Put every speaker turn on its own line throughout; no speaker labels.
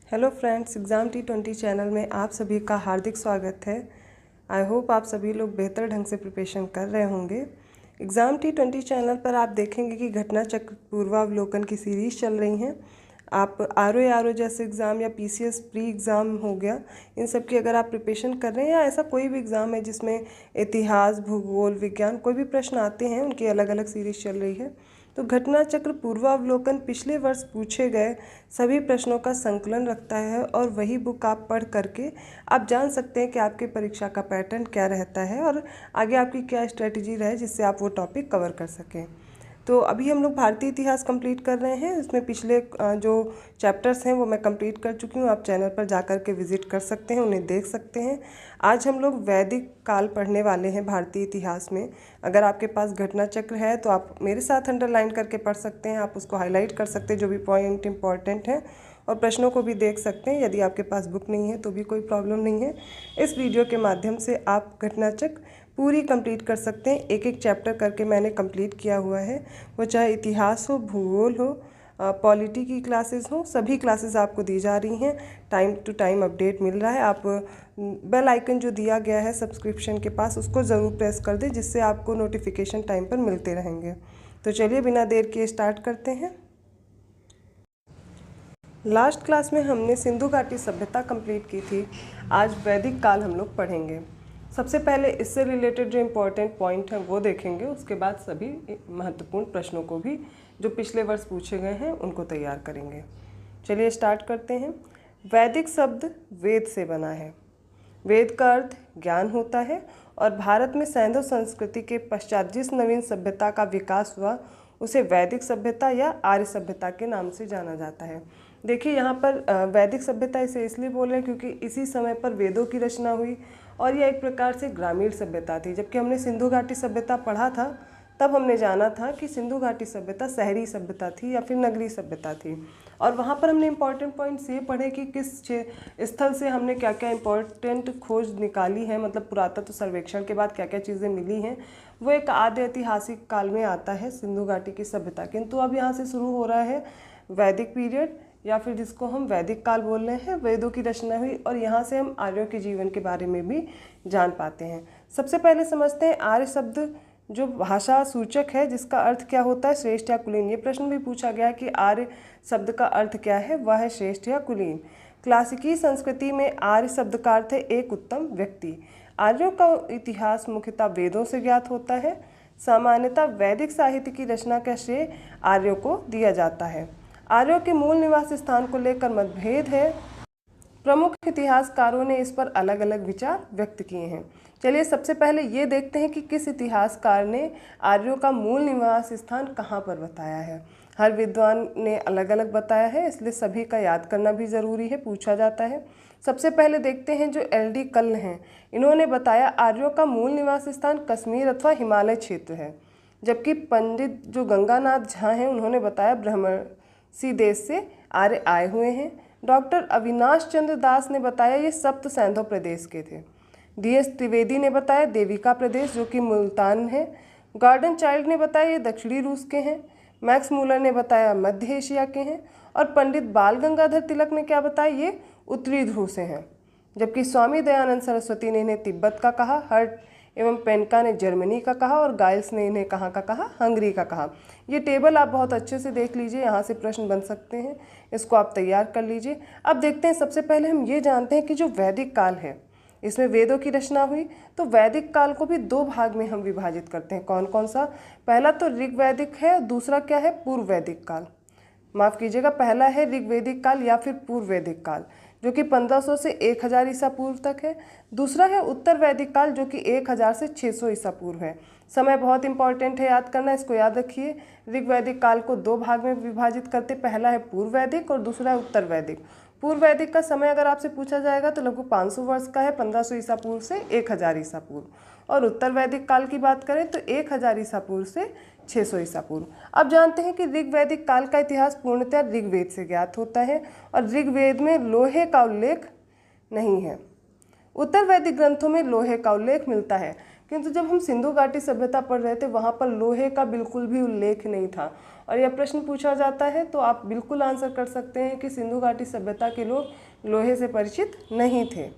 Hello friends, exam T20 channel में आप सभी का हार्दिक स्वागत है। आई होप आप सभी लोग बेहतर ढंग से प्रिपरेशन कर रहे होंगे। एग्ज़ाम T20 चैनल पर आप देखेंगे कि घटना चक्र पूर्वावलोकन की सीरीज़ चल रही हैं। आप आर जैसे एग्ज़ाम या PCS प्री एग्ज़ाम हो गया, इन सब की अगर आप प्रिपरेशन कर रहे हैं या ऐसा कोई भी एग्ज़ाम है जिसमें इतिहास, भूगोल, विज्ञान कोई भी प्रश्न आते हैं, उनकी अलग अलग सीरीज़ चल रही है। तो घटना चक्र पूर्वावलोकन पिछले वर्ष पूछे गए सभी प्रश्नों का संकलन रखता है और वही बुक आप पढ़ करके आप जान सकते हैं कि आपके परीक्षा का पैटर्न क्या रहता है और आगे आपकी क्या स्ट्रेटजी रहे जिससे आप वो टॉपिक कवर कर सकें। तो अभी हम लोग भारतीय इतिहास कंप्लीट कर रहे हैं। इसमें पिछले जो चैप्टर्स हैं वो मैं कंप्लीट कर चुकी हूँ। आप चैनल पर जा कर के विज़िट कर सकते हैं, उन्हें देख सकते हैं। आज हम लोग वैदिक काल पढ़ने वाले हैं भारतीय इतिहास में। अगर आपके पास घटना चक्र है तो आप मेरे साथ अंडरलाइन करके पढ़ सकते हैं, आप उसको हाईलाइट कर सकते हैं जो भी पॉइंट इंपॉर्टेंट हैं, और प्रश्नों को भी देख सकते हैं। यदि आपके पास बुक नहीं है तो भी कोई प्रॉब्लम नहीं है। इस वीडियो के माध्यम से आप घटना चक्र पूरी कंप्लीट कर सकते हैं। एक एक चैप्टर करके मैंने कंप्लीट किया हुआ है, वो चाहे इतिहास हो, भूगोल हो, पॉलिटी की क्लासेस हो, सभी क्लासेस आपको दी जा रही हैं। टाइम टू टाइम अपडेट मिल रहा है। आप बेल आइकन जो दिया गया है सब्सक्रिप्शन के पास, उसको ज़रूर प्रेस कर दें, जिससे आपको नोटिफिकेशन टाइम पर मिलते रहेंगे। तो चलिए बिना देर किए स्टार्ट करते हैं। लास्ट क्लास में हमने सिंधु घाटी सभ्यता कंप्लीट की थी। आज वैदिक काल हम लोग पढ़ेंगे। सबसे पहले इससे रिलेटेड जो इम्पोर्टेंट पॉइंट हैं वो देखेंगे, उसके बाद सभी महत्वपूर्ण प्रश्नों को भी जो पिछले वर्ष पूछे गए हैं उनको तैयार करेंगे। चलिए स्टार्ट करते हैं। वैदिक शब्द वेद से बना है। वेद का अर्थ ज्ञान होता है और भारत में सैंधव संस्कृति के पश्चात जिस नवीन सभ्यता का विकास हुआ उसे वैदिक सभ्यता या आर्य सभ्यता के नाम से जाना जाता है। देखिए यहाँ पर वैदिक सभ्यता इसे इसलिए बोल रहे हैं क्योंकि इसी समय पर वेदों की रचना हुई और यह एक प्रकार से ग्रामीण सभ्यता थी। जबकि हमने सिंधु घाटी सभ्यता पढ़ा था तब हमने जाना था कि सिंधु घाटी सभ्यता शहरी सभ्यता थी या फिर नगरीय सभ्यता थी। और वहाँ पर हमने इम्पॉर्टेंट पॉइंट्स ये पढ़े कि किस स्थल से हमने क्या क्या इम्पोर्टेंट खोज निकाली है, मतलब पुरातत्व सर्वेक्षण के बाद क्या क्या चीज़ें मिली हैं। वो एक आद्य ऐतिहासिक काल में आता है सिंधु घाटी की सभ्यता। किंतु अब यहाँ से शुरू हो रहा है वैदिक पीरियड, या फिर जिसको हम वैदिक काल बोल रहे हैं। वेदों की रचना हुई और यहाँ से हम आर्यों के जीवन के बारे में भी जान पाते हैं। सबसे पहले समझते हैं आर्य शब्द जो भाषा सूचक है, जिसका अर्थ क्या होता है, श्रेष्ठ या कुलीन। ये प्रश्न भी पूछा गया कि आर्य शब्द का अर्थ क्या है, वह है श्रेष्ठ या कुलीन। क्लासिकी संस्कृति में आर्य शब्द का अर्थ है एक उत्तम व्यक्ति। आर्यों का इतिहास मुख्यतः वेदों से ज्ञात होता है। सामान्यतः वैदिक साहित्य की रचना का श्रेय आर्यों को दिया जाता है। आर्यों के मूल निवास स्थान को लेकर मतभेद है। प्रमुख इतिहासकारों ने इस पर अलग अलग विचार व्यक्त किए हैं। चलिए सबसे पहले ये देखते हैं कि किस इतिहासकार ने आर्यों का मूल निवास स्थान कहाँ पर बताया है। हर विद्वान ने अलग अलग बताया है, इसलिए सभी का याद करना भी ज़रूरी है, पूछा जाता है। सबसे पहले देखते हैं जो LD कल्ल हैं। इन्होंने बताया आर्यों का मूल निवास स्थान कश्मीर अथवा हिमालय क्षेत्र है। जबकि पंडित जो गंगानाथ झा हैं उन्होंने बताया ब्रह्मसी देश से आर्य आए हुए हैं। डॉक्टर अविनाश चंद्र दास ने बताया ये सप्त सैंधव प्रदेश के थे। DS त्रिवेदी ने बताया देविका प्रदेश जो कि मुल्तान है। गॉर्डन चाइल्ड ने बताया ये दक्षिणी रूस के हैं। मैक्स मूलर ने बताया मध्य एशिया के हैं। और पंडित बाल गंगाधर तिलक ने क्या बताया, ये उत्तरी ध्रुव से हैं। जबकि स्वामी दयानंद सरस्वती ने इन्हें तिब्बत का कहा, हर्ट एवं पेनका ने जर्मनी का कहा और गाइल्स ने इन्हें कहाँ का कहा, हंगरी का कहा। ये टेबल आप बहुत अच्छे से देख लीजिए, यहाँ से प्रश्न बन सकते हैं, इसको आप तैयार कर लीजिए। अब देखते हैं, सबसे पहले हम ये जानते हैं कि जो वैदिक काल है इसमें वेदों की रचना हुई, तो वैदिक काल को भी दो भाग में हम विभाजित करते हैं। कौन कौन सा? पहला तो ऋग्वैदिक है, दूसरा क्या है, पूर्व वैदिक काल। माफ़ कीजिएगा, पहला है ऋग्वैदिक काल या फिर पूर्व वैदिक काल जो कि 1500 से 1000 ईसा पूर्व तक है। दूसरा है उत्तर वैदिक काल जो कि 1000 से 600 ईसा पूर्व है। समय बहुत इंपॉर्टेंट है, याद करना, इसको याद रखिए। ऋग्वैदिक काल को दो भाग में विभाजित करते, पहला है पूर्व वैदिक और दूसरा है उत्तर वैदिक। पूर्व वैदिक का समय अगर आपसे पूछा जाएगा तो लगभग 500 वर्ष का है, 1500 ईसा पूर्व से 1000 ईसा पूर्व। और उत्तर वैदिक काल की बात करें तो 1000 ईसा पूर्व से 600 ईसा पूर्व। अब जानते हैं कि ऋग्वैदिक काल का इतिहास पूर्णतः ऋग्वेद से ज्ञात होता है और ऋग्वेद में लोहे का उल्लेख नहीं है। उत्तर वैदिक ग्रंथों में लोहे का उल्लेख मिलता है। किंतु जब हम सिंधु घाटी सभ्यता पढ़ रहे थे वहाँ पर लोहे का बिल्कुल भी उल्लेख नहीं था। और यह प्रश्न पूछा जाता है तो आप बिल्कुल आंसर कर सकते हैं कि सिंधु घाटी सभ्यता के लोग लोहे से परिचित नहीं थे।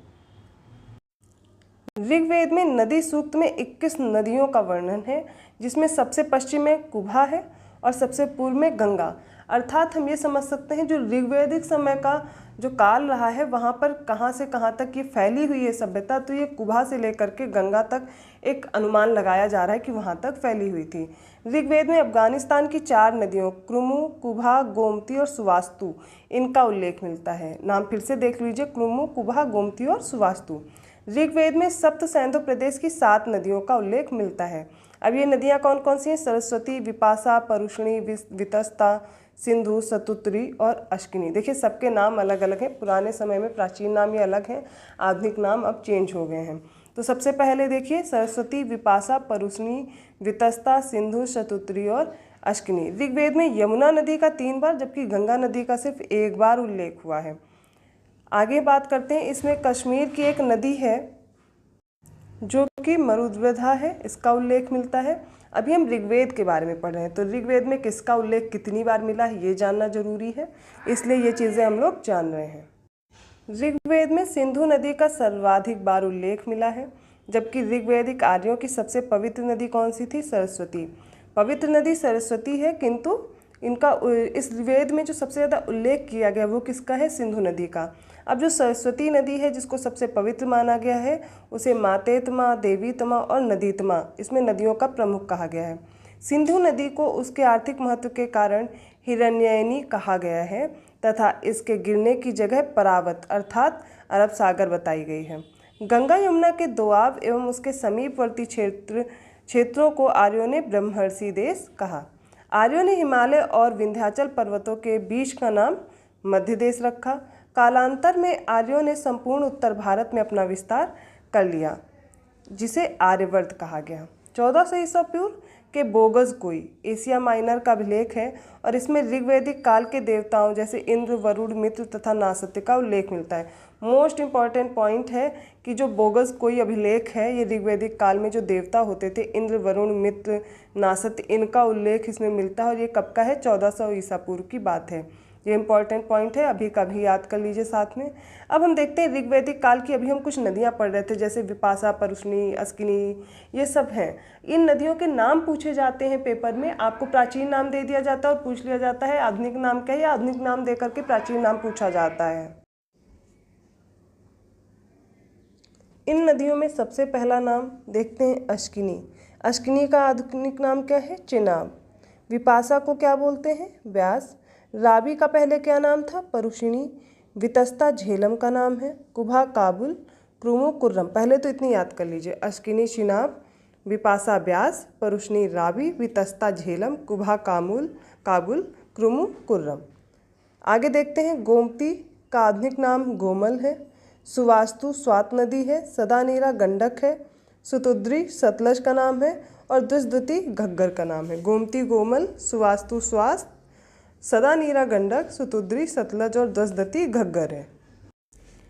ऋग्वेद में नदी सूक्त में 21 नदियों का वर्णन है, जिसमें सबसे पश्चिम में कुभा है और सबसे पूर्व में गंगा। अर्थात हम ये समझ सकते हैं जो ऋग्वैदिक समय का जो काल रहा है वहाँ पर कहाँ से कहाँ तक ये फैली हुई है सभ्यता, तो ये कुभा से लेकर के गंगा तक एक अनुमान लगाया जा रहा है कि वहाँ तक फैली हुई थी। ऋग्वेद में अफगानिस्तान की 4 नदियों क्रुमु, कुभा, गोमती और सुवास्तु इनका उल्लेख मिलता है। नाम फिर से देख लीजिए, क्रुमु, कुभा, गोमती और सुवास्तु। ऋग्वेद में सप्त सैंधव प्रदेश की 7 नदियों का उल्लेख मिलता है। अब ये नदियाँ कौन कौन सी हैं? सरस्वती, विपाशा, परुष्णी, वितस्ता, सिंधु, सतुत्री और अश्किनी। देखिए सबके नाम अलग अलग हैं। पुराने समय में प्राचीन नाम ये अलग हैं, आधुनिक नाम अब चेंज हो गए हैं। तो सबसे पहले देखिए सरस्वती, विपाशा, परुष्णी, वितस्ता, सिंधु, सतुत्री और अश्किनी। ऋग्वेद में यमुना नदी का 3 बार जबकि गंगा नदी का सिर्फ 1 बार उल्लेख हुआ है। आगे बात करते हैं, इसमें कश्मीर की एक नदी है जो कि मरुद्वधा है, इसका उल्लेख मिलता है। अभी हम ऋग्वेद के बारे में पढ़ रहे हैं, तो ऋग्वेद में किसका उल्लेख कितनी बार मिला है ये जानना जरूरी है, इसलिए ये चीज़ें हम लोग जान रहे हैं। ऋग्वेद में सिंधु नदी का सर्वाधिक बार उल्लेख मिला है, जबकि ऋग्वैदिक आर्यों की सबसे पवित्र नदी कौन सी थी? सरस्वती। पवित्र नदी सरस्वती है, किंतु इनका इस वेद में जो सबसे ज़्यादा उल्लेख किया गया वो किसका है? सिंधु नदी का। अब जो सरस्वती नदी है जिसको सबसे पवित्र माना गया है उसे मातेतमा, देवीतमा और नदीतमा इसमें नदियों का प्रमुख कहा गया है। सिंधु नदी को उसके आर्थिक महत्व के कारण हिरण्ययनी कहा गया है तथा इसके गिरने की जगह परावत अर्थात अरब सागर बताई गई है। गंगा यमुना के दोआब एवं उसके समीपवर्ती क्षेत्रों को आर्यों ने ब्रह्मर्षि देश कहा। आर्यों ने हिमालय और विंध्याचल पर्वतों के बीच का नाम मध्य देश रखा। कालांतर में आर्यों ने संपूर्ण उत्तर भारत में अपना विस्तार कर लिया, जिसे आर्यवर्त कहा गया। 1400 ईसा पूर्व के बोगस कोई एशिया माइनर का अभिलेख है और इसमें ऋग्वैदिक काल के देवताओं जैसे इंद्र, वरुण, मित्र तथा नासत्य का उल्लेख मिलता है। मोस्ट इम्पॉर्टेंट पॉइंट है कि जो बोगस कोई अभिलेख है ये ऋग्वैदिक काल में जो देवता होते थे इंद्र, वरुण, मित्र, नासत्य, इनका उल्लेख इसमें मिलता है और ये कब का है? 1400 ईसा पूर्व की बात है। ये इंपॉर्टेंट पॉइंट है, अभी कभी याद कर लीजिए साथ में। अब हम देखते हैं ऋग्वैदिक काल की, अभी हम कुछ नदियाँ पढ़ रहे थे जैसे विपाशा, परुष्णी, अश्किनी, ये सब हैं। इन नदियों के नाम पूछे जाते हैं पेपर में, आपको प्राचीन नाम दे दिया जाता है और पूछ लिया जाता है आधुनिक नाम क्या है, या आधुनिक नाम दे करके प्राचीन नाम पूछा जाता है। इन नदियों में सबसे पहला नाम देखते हैं अश्किनी। अश्किनी का आधुनिक नाम क्या है? चेनाब। विपाशा को क्या बोलते हैं? व्यास। रावी का पहले क्या नाम था? परुषिणी। वितस्ता झेलम का नाम है। कुभा काबुल, क्रुमु कुर्रम। पहले तो इतनी याद कर लीजिए, अश्किनी शिनाब, विपाशा व्यास, परुषिणी रावी, वितस्ता झेलम, कुभा काबुल, क्रुमु कुर्रम। आगे देखते हैं, गोमती का आधुनिक नाम गोमल है। सुवास्तु स्वात नदी है। सदानीरा गंडक है। सुतुद्री सतलज का नाम है और दुष्दती घग्गर का नाम है। गोमती गोमल, सुवास्तु स्वास्त, सदानीरा गंडक, सुतुद्री सतलज और दसदती घग्गर है।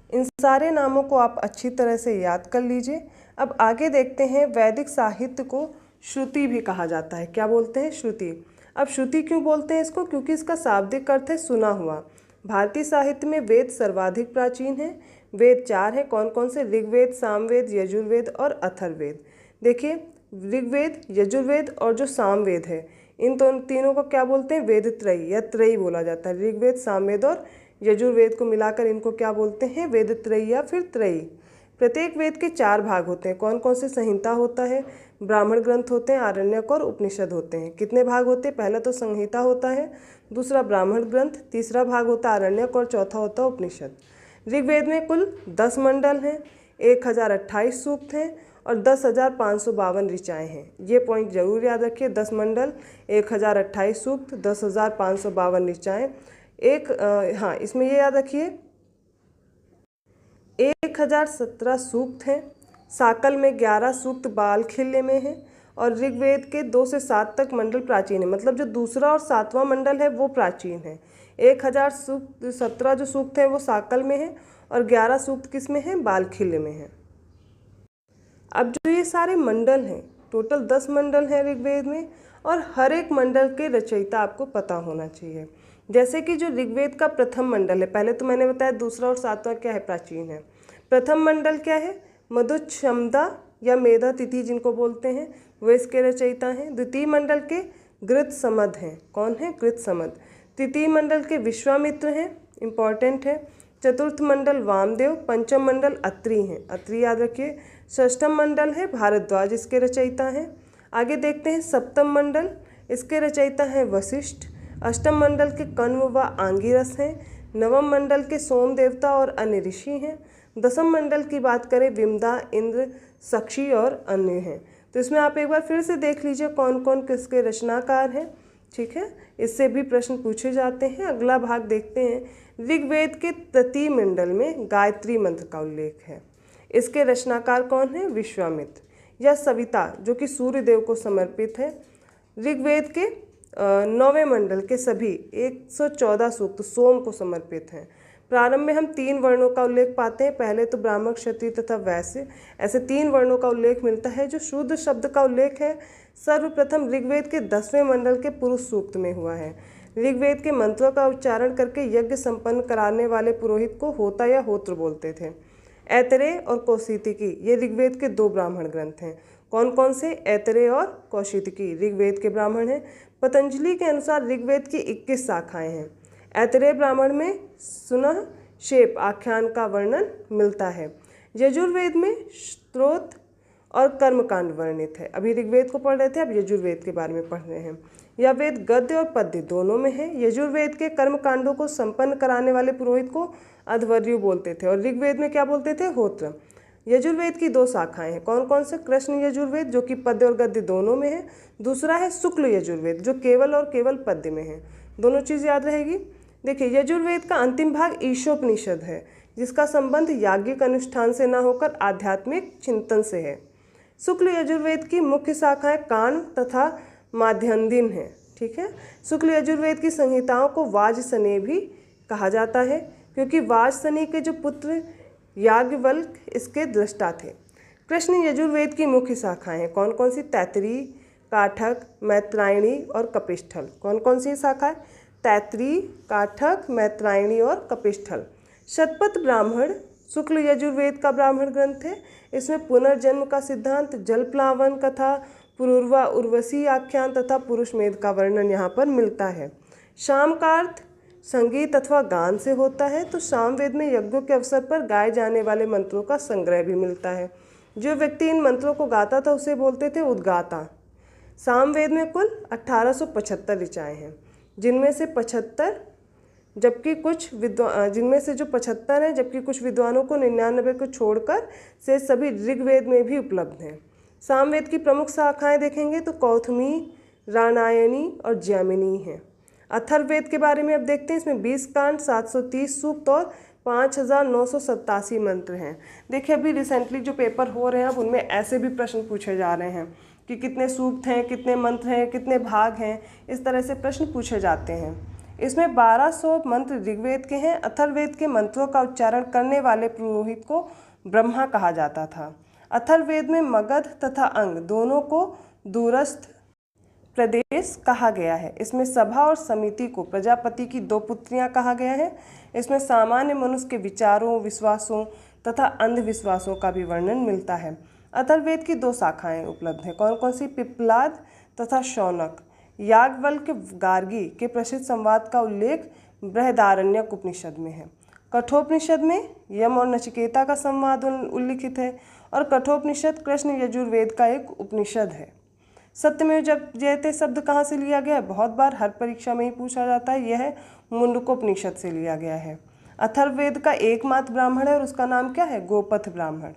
इन सारे नामों को आप अच्छी तरह से याद कर लीजिए। अब आगे देखते हैं, वैदिक साहित्य को श्रुति भी कहा जाता है। क्या बोलते हैं? श्रुति। अब श्रुति क्यों बोलते हैं इसको? क्योंकि इसका शाब्दिक अर्थ है सुना हुआ। भारतीय साहित्य में वेद सर्वाधिक प्राचीन है। वेद 4 हैं, कौन कौन से? ऋग्वेद, सामवेद, यजुर्वेद और अथर्ववेद। देखिए ऋग्वेद, यजुर्वेद और जो सामवेद है इन तीनों को क्या बोलते हैं? वेद त्रयी या त्रयी बोला जाता है। ऋग्वेद, सामवेद और यजुर्वेद को मिलाकर इनको क्या बोलते हैं? वेद त्रयी या फिर त्रयी। प्रत्येक वेद के 4 भाग होते हैं, कौन कौन से? संहिता होता है, ब्राह्मण ग्रंथ होते हैं, आरण्यक और उपनिषद होते हैं। कितने भाग होते हैं? पहला तो संहिता होता है, दूसरा ब्राह्मण ग्रंथ, तीसरा भाग होता है आरण्यक और चौथा होता है उपनिषद। ऋग्वेद में कुल 10 मंडल हैं, 1028 सूक्त हैं और 10,552 ऋचाएँ हैं। ये पॉइंट जरूर याद रखिए, 10 मंडल, 1028 सूक्त, 10,552 ऋचाएँ। हाँ, इसमें ये याद रखिए 1017 सूक्त हैं। साकल में 11 सूक्त बालखिल्य में हैं और ऋग्वेद के 2 से 7 तक मंडल प्राचीन है, मतलब जो दूसरा और 7वां मंडल है वो प्राचीन है। 1017 जो सूक्त हैं वो साकल में हैं और 11 सूक्त किस में हैं? बालखिल्य में हैं। अब जो ये सारे मंडल हैं, टोटल 10 मंडल हैं ऋग्वेद में, और हर एक मंडल के रचयिता आपको पता होना चाहिए। जैसे कि जो ऋग्वेद का प्रथम मंडल है, पहले तो मैंने बताया दूसरा और सातवां क्या है, प्राचीन है। प्रथम मंडल क्या है, मधुच्छमदा या मेधा तिथि जिनको बोलते हैं, वो इसके रचयिता हैं। द्वितीय मंडल के गृत्समद हैं, कौन है, गृत्समद। तृतीय मंडल के विश्वामित्र हैं, इंपॉर्टेंट है। चतुर्थ मंडल वामदेव। पंचम मंडल अत्रि हैं, अत्रि याद रखिए। षष्ठम मंडल है भारद्वाज, इसके रचयिता हैं। आगे देखते हैं सप्तम मंडल, इसके रचयिता हैं वशिष्ठ। अष्टम मंडल के कण्व व आंगिरस हैं। नवम मंडल के सोम देवता और अन्य ऋषि हैं। दसम मंडल की बात करें विमदा, इंद्र, सक्षी और अन्य हैं। तो इसमें आप एक बार फिर से देख लीजिए कौन कौन किसके रचनाकार हैं, ठीक है, इससे भी प्रश्न पूछे जाते हैं। अगला भाग देखते हैं। ऋग्वेद के तृतीय मंडल में गायत्री मंत्र का उल्लेख है। इसके रचनाकार कौन है, विश्वामित्र या सविता, जो कि सूर्य देव को समर्पित है। ऋग्वेद के 9वें मंडल के सभी 114 सूक्त सोम को समर्पित हैं। प्रारंभ में हम 3 वर्णों का उल्लेख पाते हैं, पहले तो ब्राह्मण, क्षत्रिय तथा वैश्य, ऐसे 3 वर्णों का उल्लेख मिलता है। जो शूद्र शब्द का उल्लेख है सर्वप्रथम ऋग्वेद के 10वें मंडल के पुरुष सूक्त में हुआ है। ऋग्वेद के मंत्रों का उच्चारण करके यज्ञ संपन्न कराने वाले पुरोहित को होता या होत्र बोलते थे। ऐतरेय और कौशितकी ये ऋग्वेद के 2 ब्राह्मण ग्रंथ हैं। कौन कौन से, ऐतरेय और कौशितकी ऋग्वेद के ब्राह्मण हैं। पतंजलि के अनुसार ऋग्वेद की 21 शाखाएं हैं। ऐतरेय ब्राह्मण में सुनह शेप आख्यान का वर्णन मिलता है। यजुर्वेद में स्तोत्र और कर्मकांड वर्णित है। अभी ऋग्वेद को पढ़ रहे थे, अब यजुर्वेद के बारे में पढ़ रहे हैं। यह वेद गद्य और पद्य दोनों में है। यजुर्वेद के कर्मकांडों को संपन्न कराने वाले पुरोहित को अध्वर्यु बोलते थे, और ऋग्वेद में क्या बोलते थे, होत्र। यजुर्वेद की 2 शाखाएं हैं, कौन कौन से, कृष्ण यजुर्वेद जो कि पद्य और गद्य दोनों में है। दूसरा है शुक्ल यजुर्वेद जो केवल और केवल पद्य में है। दोनों चीज़ याद रहेगी। देखिए, यजुर्वेद का अंतिम भाग ईशोपनिषद है, जिसका संबंध याज्ञिक अनुष्ठान से न होकर आध्यात्मिक चिंतन से है। शुक्ल यजुर्वेद की मुख्य शाखाएं कान तथा माध्यन्दिन है, ठीक है। शुक्ल यजुर्वेद की संहिताओं को वाजसनेय भी कहा जाता है, क्योंकि वाजसनेय के जो पुत्र याज्ञवल्क्य इसके दृष्टा थे। कृष्ण यजुर्वेद की मुख्य शाखाएं हैं, कौन कौन सी, तैत्तिरीय, काठक, मैत्रायणी और कपिष्ठल। कौन कौन सी शाखाएं, तैत्तिरीय, काठक, मैत्रायणी और कपिष्ठल। शतपथ ब्राह्मण शुक्ल यजुर्वेद का ब्राह्मण ग्रंथ है। इसमें पुनर्जन्म का सिद्धांत, जलप्लावन कथा, पुरुर्वा उर्वशी आख्यान तथा पुरुषमेध का वर्णन यहाँ पर मिलता है। शाम का अर्थ संगीत अथवा गान से होता है, तो सामवेद में यज्ञों के अवसर पर गाए जाने वाले मंत्रों का संग्रह भी मिलता है। जो व्यक्ति इन मंत्रों को गाता था उसे बोलते थे उद्गाता। सामवेद में कुल 1875 ऋचाएँ हैं, जिनमें से 75 जबकि कुछ जिनमें से जो 75 हैं, जबकि कुछ विद्वानों को 99 को छोड़कर से सभी ऋग्वेद में भी उपलब्ध हैं। सामवेद की प्रमुख शाखाएं देखेंगे तो कौथमी, रामायणी और ज्यामिनी हैं। अथर्ववेद के बारे में अब देखते हैं। इसमें 20 कांड, 730 सूक्त और 5987 मंत्र हैं। देखिए, अभी रिसेंटली जो पेपर हो रहे हैं अब उनमें ऐसे भी प्रश्न पूछे जा रहे हैं कि कितने सूक्त हैं, कितने मंत्र हैं, कितने भाग हैं, इस तरह से प्रश्न पूछे जाते हैं। इसमें 1200 मंत्र ऋग्वेद के हैं। अथर्ववेद के मंत्रों का उच्चारण करने वाले पुरोहित को ब्रह्मा कहा जाता था। अथर्ववेद में मगध तथा अंग दोनों को दूरस्थ प्रदेश कहा गया है। इसमें सभा और समिति को प्रजापति की 2 पुत्रियां कहा गया है। इसमें सामान्य मनुष्य के विचारों, विश्वासों तथा अंधविश्वासों का भी वर्णन मिलता है। अथर्ववेद की 2 शाखाएं उपलब्ध हैं, कौन कौन सी, पिप्पलाद तथा शौनक। याज्ञवल्क्य गार्गी के प्रसिद्ध संवाद का उल्लेख बृहदारण्यक उपनिषद में है। कठोपनिषद में यम और नचिकेता का संवाद उल्लिखित है, और कठोपनिषद कृष्ण यजुर्वेद का एक उपनिषद है। सत्यमेव जयते शब्द कहाँ से लिया गया है, बहुत बार हर परीक्षा में ही पूछा जाता है। यह मुंडकोपनिषद से लिया गया है। अथर्ववेद का एकमात्र ब्राह्मण है और उसका नाम क्या है, गोपथ ब्राह्मण।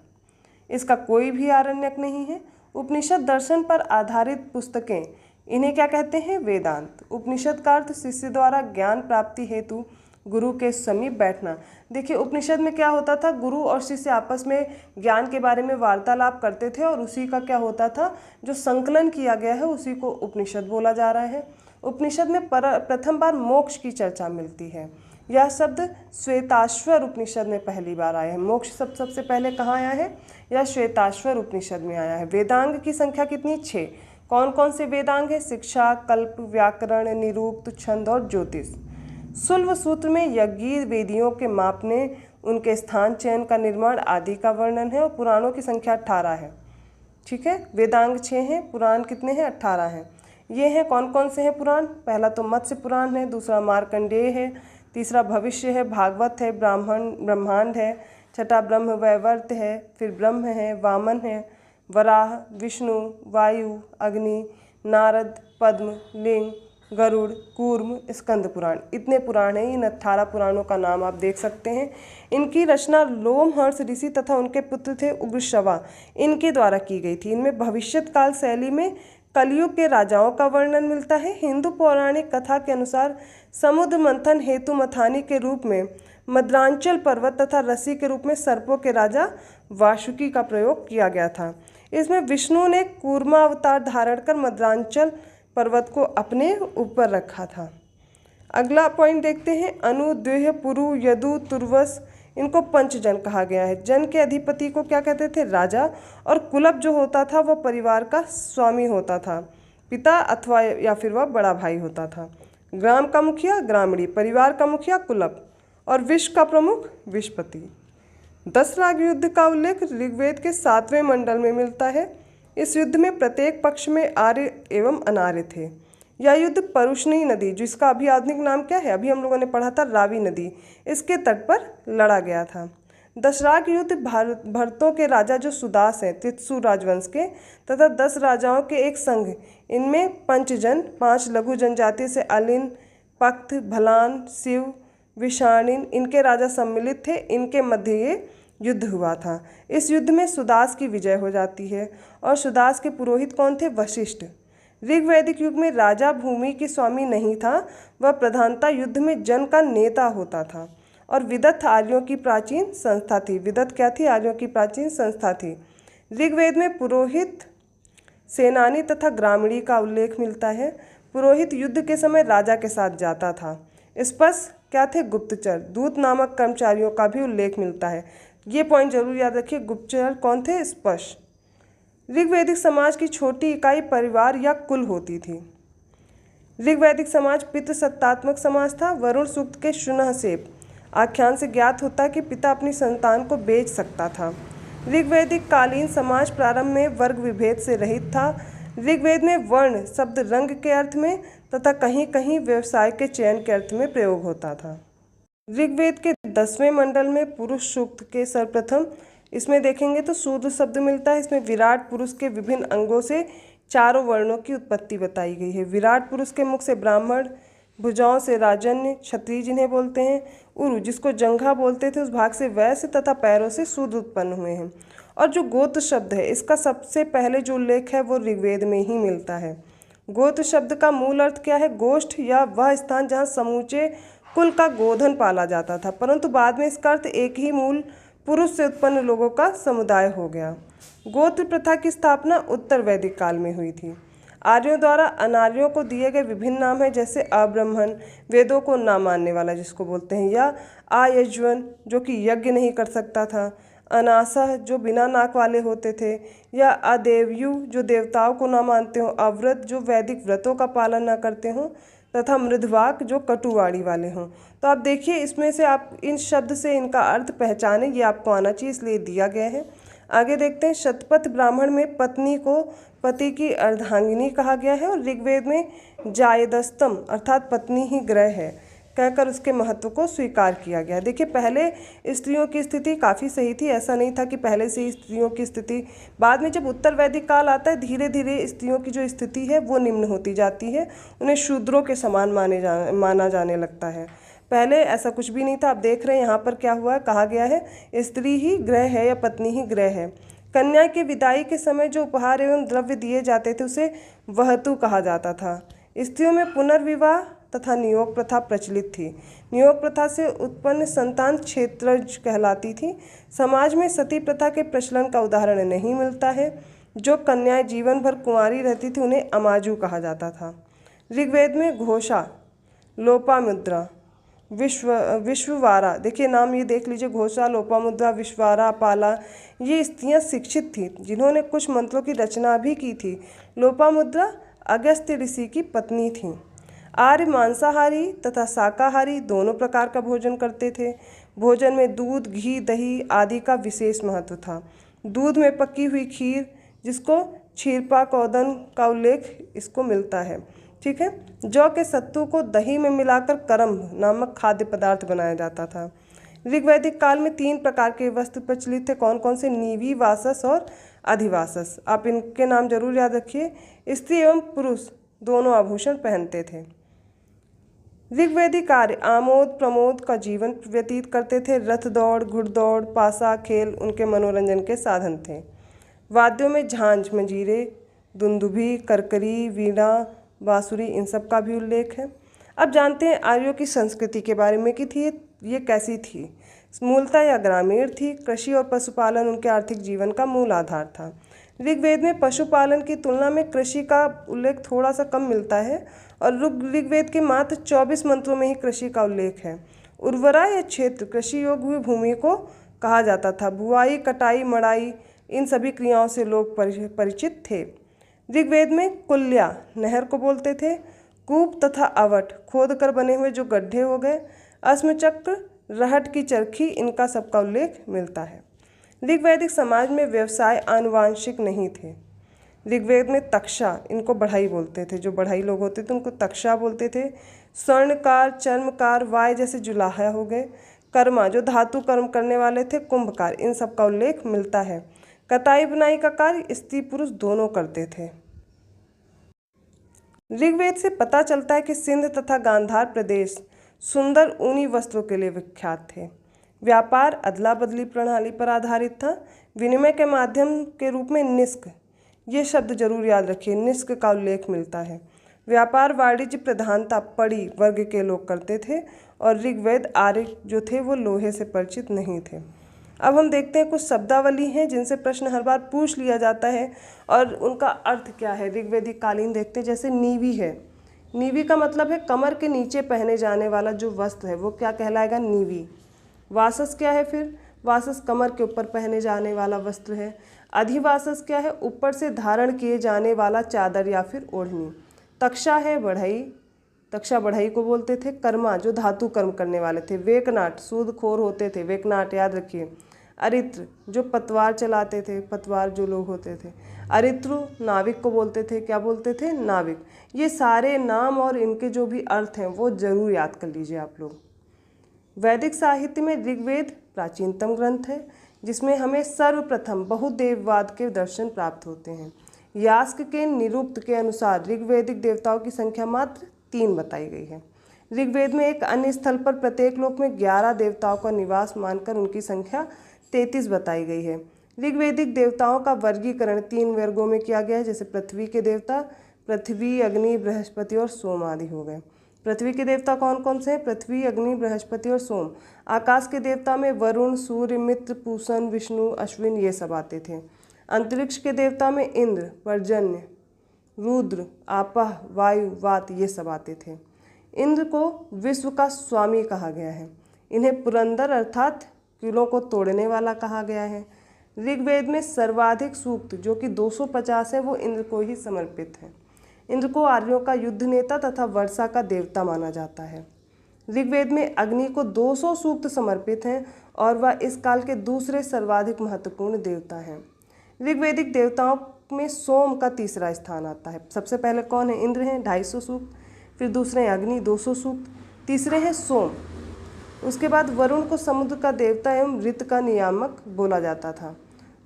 इसका कोई भी आरण्यक नहीं है। उपनिषद दर्शन पर आधारित पुस्तकें, इन्हें क्या कहते हैं, वेदांत। उपनिषद का अर्थ शिष्य द्वारा ज्ञान प्राप्ति हेतु गुरु के समीप बैठना। देखिए, उपनिषद में क्या होता था, गुरु और शिष्य आपस में ज्ञान के बारे में वार्तालाप करते थे, और उसी का क्या होता था, जो संकलन किया गया है उसी को उपनिषद बोला जा रहा है। उपनिषद में प्रथम बार मोक्ष की चर्चा मिलती है। यह शब्द श्वेताश्वर उपनिषद में पहली बार आया है। मोक्ष शब्द सबसे पहले कहाँ आया है? यह श्वेताश्वर उपनिषद में आया है। वेदांग की संख्या कितनी? 6। कौन कौन से वेदांग है? शिक्षा, कल्प, व्याकरण, निरूक्त, छंद और ज्योतिष। शुल्ब सूत्र में यज्ञ वेदियों के मापने, उनके स्थान चयन का निर्माण आदि का वर्णन है। और पुराणों की संख्या 18 है। ठीक है, वेदांग 6 हैं, पुराण कितने हैं? 18 हैं। ये हैं कौन कौन से हैं पुराण? पहला तो मत्स्य पुराण है, दूसरा मार्कंडेय है, तीसरा भविष्य है, भागवत है, ब्रह्मांड है, छठा ब्रह्म वैवर्त है, फिर ब्रह्म है, वामन है, वराह, विष्णु, वायु, अग्नि, नारद, पद्म, लिंग, गरुड़, कूर्म, स्कंद पुराण। इतने पुराण हैं। इन 18 पुराणों का नाम आप देख सकते हैं। इनकी रचना लोमहर्ष ऋषि तथा उनके पुत्र थे उग्रश्रवा, इनके द्वारा की गई थी। इनमें भविष्यत काल शैली में कलयुग के राजाओं का वर्णन मिलता है। हिंदू पौराणिक कथा के अनुसार समुद्र मंथन हेतु मथानी के रूप में मद्रांचल पर्वत तथा रस्सी के रूप में सर्पों के राजा वासुकी का प्रयोग किया गया था। इसमें विष्णु ने कूर्मा अवतार धारण कर मद्रांचल पर्वत को अपने ऊपर रखा था। अगला पॉइंट देखते हैं। अनु, द्विह, पुरु, यदु, तुर्वस, इनको पंचजन कहा गया है। जन के अधिपति को क्या कहते थे? राजा। और कुलप जो होता था वह परिवार का स्वामी होता था, पिता अथवा या फिर वह बड़ा भाई होता था। ग्राम का मुखिया ग्रामणी, परिवार का मुखिया कुलप, और विश्व का प्रमुख विश्वपति। दशराग युद्ध का उल्लेख ऋग्वेद के 7वें मंडल में मिलता है। इस युद्ध में प्रत्येक पक्ष में आर्य एवं अनार्य थे। यह युद्ध परुष्णी नदी, जिसका अभी आधुनिक नाम क्या है, अभी हम लोगों ने पढ़ा था रावी नदी, इसके तट पर लड़ा गया था। दशराग युद्ध भरतों के राजा जो सुदास हैं, तित्सु राजवंश के, तथा 10 राजाओं के एक संघ, इनमें पंचजन, 5 लघु जनजाति से अलिन, पक्त, भलान, शिव, विषाणिन, इनके राजा सम्मिलित थे। इनके मध्य ये युद्ध हुआ था। इस युद्ध में सुदास की विजय हो जाती है। और सुदास के पुरोहित कौन थे? वशिष्ठ। ऋग्वैदिक युग में राजा भूमि के स्वामी नहीं था, वह प्रधानता युद्ध में जन का नेता होता था। और विदथ आर्यों की प्राचीन संस्था थी। विदथ क्या थी? आर्यों की प्राचीन संस्था थी। ऋग्वेद में पुरोहित, सेनानी तथा ग्रामीणी का उल्लेख मिलता है। पुरोहित युद्ध के समय राजा के साथ जाता था। स्पष्ट क्या थे? गुप्तचर। दूत नामक कर्मचारियों का भी उल्लेख मिलता है। ये पॉइंट जरूर याद रखिए। गुप्तचर कौन थे? स्पष्ट। ऋग्वैदिक समाज की छोटी इकाई परिवार या कुल होती थी। ऋग्वैदिक समाज पितृसत्तात्मक समाज था। वरुण सूक्त के शुनहसेप आख्यान से ज्ञात होता है कि पिता अपनी संतान को बेच सकता था। ऋग्वैदिक कालीन समाज प्रारंभ में वर्ग विभेद से रहित था। ऋग्वेद में वर्ण शब्द रंग के अर्थ में तथा कहीं कहीं व्यवसाय के चयन के अर्थ में प्रयोग होता था। ऋग्वेद के 10वें मंडल में पुरुष सूक्त के सर्वप्रथम इसमें देखेंगे तो शूद्र शब्द मिलता है। इसमें विराट पुरुष के विभिन्न अंगों से चारों वर्णों की उत्पत्ति बताई गई है। विराट पुरुष के मुख से ब्राह्मण, भुजाओं से राजन्य, क्षत्रिय जिन्हें बोलते हैं, उरु जिसको जंघा बोलते थे, उस भाग से वैश्य तथा पैरों से शूद्र उत्पन्न हुए हैं। और जो गोत्र शब्द है, इसका सबसे पहले जो उल्लेख है वो ऋग्वेद में ही मिलता है। गोत्र शब्द का मूल अर्थ क्या है? गोष्ठ या वह स्थान जहाँ समूचे कुल का गोधन पाला जाता था, परंतु बाद में इसका अर्थ एक ही मूल पुरुष से उत्पन्न लोगों का समुदाय हो गया। गोत्र प्रथा की स्थापना उत्तर वैदिक काल में हुई थी। आर्यों द्वारा अनार्यों को दिए गए विभिन्न नाम हैं, जैसे अब्राह्मण, वेदों को ना मानने वाला जिसको बोलते हैं, या आयज्वन जो कि यज्ञ नहीं कर सकता था, अनासह जो बिना नाक वाले होते थे, या अदेवयु जो देवताओं को ना मानते हो, अव्रत जो वैदिक व्रतों का पालन ना करते हों, तथा मृदवाक जो कटुवाणी वाले हों। तो आप देखिए इसमें से आप इन शब्द से इनका अर्थ पहचानें, ये आपको आना चाहिए इसलिए दिया गया है। आगे देखते हैं। शतपथ ब्राह्मण में पत्नी को पति की अर्धांगिनी कहा गया है। और ऋग्वेद में जायदस्तम अर्थात पत्नी ही ग्रह है कहकर उसके महत्व को स्वीकार किया गया। देखिए पहले स्त्रियों की स्थिति काफ़ी सही थी, ऐसा नहीं था कि पहले से ही स्त्रियों की स्थिति, बाद में जब उत्तर वैदिक काल आता है धीरे धीरे स्त्रियों की जो स्थिति है वो निम्न होती जाती है, उन्हें शूद्रों के समान माना जाने लगता है। पहले ऐसा कुछ भी नहीं था। आप देख रहे हैं यहाँ पर क्या हुआ है, कहा गया है स्त्री ही ग्रह है या पत्नी ही ग्रह है। कन्या के विदाई के समय जो उपहार एवं द्रव्य दिए जाते थे उसे वहतु कहा जाता था। स्त्रियों में पुनर्विवाह तथा नियोग प्रथा प्रचलित थी। नियोग प्रथा से उत्पन्न संतान क्षेत्रज कहलाती थी। समाज में सती प्रथा के प्रचलन का उदाहरण नहीं मिलता है। जो कन्याएं जीवन भर कुंवारी रहती थी उन्हें अमाजू कहा जाता था। ऋग्वेद में घोषा, लोपामुद्रा, विश्ववारा, देखिए नाम ये देख लीजिए, घोषा, लोपामुद्रा, विश्ववारा, पाला, ये स्त्रियां शिक्षित थी जिन्होंने कुछ मंत्रों की रचना भी की थी। लोपामुद्रा अगस्त्य ऋषि की पत्नी थी। आर्य मांसाहारी तथा शाकाहारी दोनों प्रकार का भोजन करते थे। भोजन में दूध, घी, दही आदि का विशेष महत्व था। दूध में पकी हुई खीर, जिसको क्षीरपाक औदन का उल्लेख इसको मिलता है। ठीक है। जौ के सत्तू को दही में मिलाकर करम्ब नामक खाद्य पदार्थ बनाया जाता था। ऋग्वैदिक काल में 3 प्रकार के वस्त्र प्रचलित थे। कौन कौन से? नीवी, वासस और अधिवासस। आप इनके नाम जरूर याद रखिए। स्त्री एवं पुरुष दोनों आभूषण पहनते थे। ऋग्वैदिक आर्य आमोद प्रमोद का जीवन व्यतीत करते थे। रथ दौड़, घुड़दौड़, पासा खेल उनके मनोरंजन के साधन थे। वाद्यों में झांझ, मंजीरे, दुंदुभी, करकरी, वीणा, बांसुरी, इन सब का भी उल्लेख है। अब जानते हैं आर्यों की संस्कृति के बारे में कि थी ये कैसी थी। मूलतः यह ग्रामीण थी। कृषि और पशुपालन उनके आर्थिक जीवन का मूल आधार था। ऋग्वेद में पशुपालन की तुलना में कृषि का उल्लेख थोड़ा सा कम मिलता है और ऋग्वेद के मात्र 24 मंत्रों में ही कृषि का उल्लेख है। उर्वरा या क्षेत्र कृषि योग्य हुई भूमि को कहा जाता था। बुआई, कटाई, मड़ाई इन सभी क्रियाओं से लोग परिचित थे। ऋग्वेद में कुल्या नहर को बोलते थे। कूप तथा अवट खोद कर बने हुए जो गड्ढे हो गए। अश्मचक्र, रहट की चरखी, इनका सबका उल्लेख मिलता है। ऋग्वैदिक समाज में व्यवसाय आनुवांशिक नहीं थे। ऋग्वेद में तक्षा, इनको बढ़ई बोलते थे। जो बढ़ई लोग होते थे उनको तक्षा बोलते थे। स्वर्णकार, चर्मकार, वाय जैसे जुलाहा हो गए। कर्मा, जो धातु कर्म करने वाले थे। कुंभकार, इन सब का उल्लेख मिलता है। कताई बुनाई का कार्य स्त्री पुरुष दोनों करते थे। ऋग्वेद से पता चलता है कि सिंध तथा गांधार प्रदेश सुंदर ऊनी वस्त्रों के लिए विख्यात थे। व्यापार अदला बदली प्रणाली पर आधारित था। विनिमय के माध्यम के रूप में निष्क, ये शब्द जरूर याद रखिए, निष्क का उल्लेख मिलता है। व्यापार वाणिज्य प्रधानता पड़ी वर्ग के लोग करते थे और ऋग्वेद आर्य जो थे वो लोहे से परिचित नहीं थे। अब हम देखते हैं कुछ शब्दावली हैं जिनसे प्रश्न हर बार पूछ लिया जाता है और उनका अर्थ क्या है। ऋग्वैदिक कालीन देखते हैं, जैसे नीवी है। नीवी का मतलब है कमर के नीचे पहने जाने वाला जो वस्त्र है वो क्या कहलाएगा? नीवी। वासस क्या है फिर? वासस कमर के ऊपर पहने जाने वाला वस्त्र है। अधिवासस क्या है? ऊपर से धारण किए जाने वाला चादर या फिर ओढ़नी। तक्षा है बढ़ई, तक्षा बढ़ई को बोलते थे। कर्मा, जो धातु कर्म करने वाले थे। वेकनाट, सूदखोर होते थे, वेकनाट याद रखिए। अरित्र, जो पतवार चलाते थे, पतवार जो लोग होते थे। अरित्रु, नाविक को बोलते थे। क्या बोलते थे? नाविक। ये सारे नाम और इनके जो भी अर्थ हैं वो जरूर याद कर लीजिए आप लोग। वैदिक साहित्य में ऋग्वेद प्राचीनतम ग्रंथ है जिसमें हमें सर्वप्रथम बहुदेववाद के दर्शन प्राप्त होते हैं। यास्क के निरुक्त के अनुसार ऋग्वैदिक देवताओं की संख्या मात्र 3 बताई गई है। ऋग्वेद में एक अन्य स्थल पर प्रत्येक लोक में 11 देवताओं का निवास मानकर उनकी संख्या 33 बताई गई है। ऋग्वैदिक देवताओं का वर्गीकरण 3 वर्गों में किया गया है, जैसे पृथ्वी के देवता, पृथ्वी, अग्नि, बृहस्पति और सोम आदि हो गए। पृथ्वी के देवता कौन कौन से हैं? पृथ्वी, अग्नि, बृहस्पति और सोम। आकाश के देवता में वरुण, सूर्य, मित्र, पूषण, विष्णु, अश्विन ये सब आते थे। अंतरिक्ष के देवता में इंद्र, पर्जन्य, रुद्र, आपह, वायु, वात ये सब आते थे। इंद्र को विश्व का स्वामी कहा गया है। इन्हें पुरंदर अर्थात किलों को तोड़ने वाला कहा गया है। ऋग्वेद में सर्वाधिक सूक्त जो कि 250 है वो इंद्र को ही समर्पित है। इंद्र को आर्यों का युद्ध नेता तथा वर्षा का देवता माना जाता है। ऋग्वेद में अग्नि को 200 सूक्त समर्पित हैं और वह इस काल के दूसरे सर्वाधिक महत्वपूर्ण देवता हैं। ऋग्वैदिक देवताओं में सोम का तीसरा स्थान आता है। सबसे पहले कौन है? इंद्र हैं 250 सूक्त, फिर दूसरे हैं अग्नि 200 सूक्त, तीसरे हैं सोम। उसके बाद वरुण को समुद्र का देवता एवं ऋतु का नियामक बोला जाता था।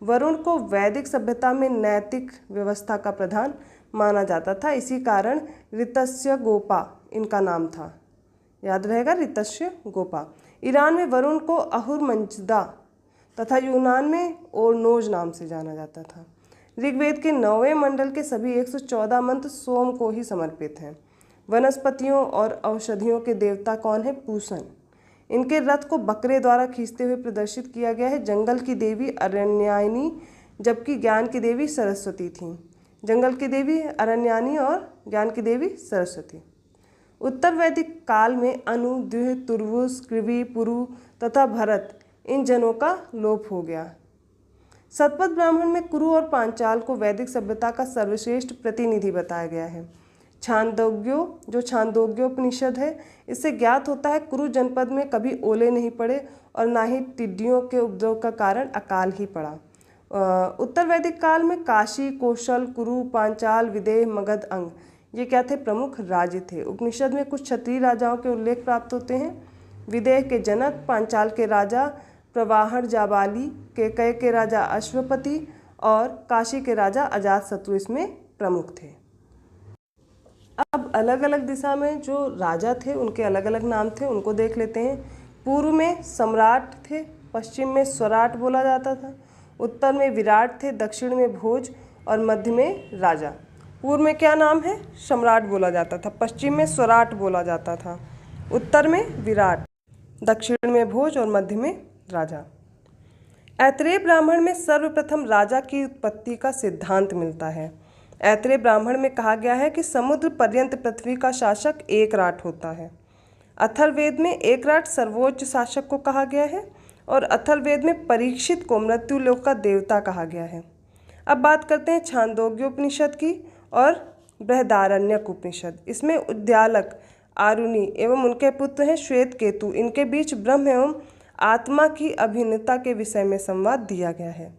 वरुण को वैदिक सभ्यता में नैतिक व्यवस्था का प्रधान माना जाता था। इसी कारण ऋतस्य गोपा इनका नाम था। याद रहेगा, ऋतस्य गोपा। ईरान में वरुण को अहुरमंजदा तथा यूनान में ओरनोज नाम से जाना जाता था। ऋग्वेद के 9वें मंडल के सभी 114 मंत्र सोम को ही समर्पित हैं। वनस्पतियों और औषधियों के देवता कौन है? पूषण। इनके रथ को बकरे द्वारा खींचते हुए प्रदर्शित किया गया है। जंगल की देवी अरण्यायनी जबकि ज्ञान की देवी सरस्वती थी। जंगल की देवी अरण्यानी और ज्ञान की देवी सरस्वती। उत्तर वैदिक काल में अनु, द्विह, तुर्वुस, कृवि, पुरु तथा भरत इन जनों का लोप हो गया। शतपथ ब्राह्मण में कुरु और पांचाल को वैदिक सभ्यता का सर्वश्रेष्ठ प्रतिनिधि बताया गया है। छांदोग्यो, जो छांदोग्योपनिषद है, इससे ज्ञात होता है कुरु जनपद में कभी ओले नहीं पड़े और ना ही टिड्डियों के उपद्रव का कारण अकाल ही पड़ा। उत्तर वैदिक काल में काशी, कौशल, कुरु, पांचाल, विदेह, मगध, अंग ये क्या थे? प्रमुख राज्य थे। उपनिषद में कुछ क्षत्रिय राजाओं के उल्लेख प्राप्त होते हैं। विदेह के जनक, पांचाल के राजा प्रवाहर जाबाली, केकय के राजा अश्वपति और काशी के राजा अजातशत्रु इसमें प्रमुख थे। अब अलग अलग दिशा में जो राजा थे उनके अलग अलग नाम थे, उनको देख लेते हैं। पूर्व में सम्राट थे, पश्चिम में स्वराट बोला जाता था, उत्तर में विराट थे, दक्षिण में भोज और मध्य में राजा। पूर्व में क्या नाम है? सम्राट बोला जाता था, पश्चिम में स्वराट बोला जाता था, उत्तर में विराट, दक्षिण में भोज और मध्य में राजा। ऐत्रेय ब्राह्मण में सर्वप्रथम राजा की उत्पत्ति का सिद्धांत मिलता है। ऐत्रेय ब्राह्मण में कहा गया है कि समुद्र पर्यंत पृथ्वी का शासक एकराट होता है। अथर्ववेद में एकराट सर्वोच्च शासक को कहा गया है और अथर्ववेद में परीक्षित को मृत्युलोक का देवता कहा गया है। अब बात करते हैं छांदोग्योपनिषद की और बृहदारण्यक उपनिषद। इसमें उद्यालक, आरुणि एवं उनके पुत्र हैं श्वेत केतु, इनके बीच ब्रह्म एवं आत्मा की अभिन्नता के विषय में संवाद दिया गया है।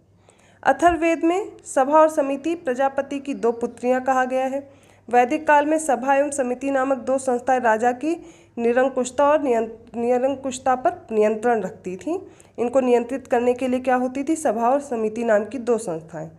अथर्ववेद में सभा और समिति प्रजापति की दो पुत्रियां कहा गया है। वैदिक काल में सभा एवं समिति नामक दो संस्थाएं राजा की निरंकुशता और निरंकुशता पर नियंत्रण रखती थीं। इनको नियंत्रित करने के लिए क्या होती थी? सभा और समिति नाम की दो संस्थाएं।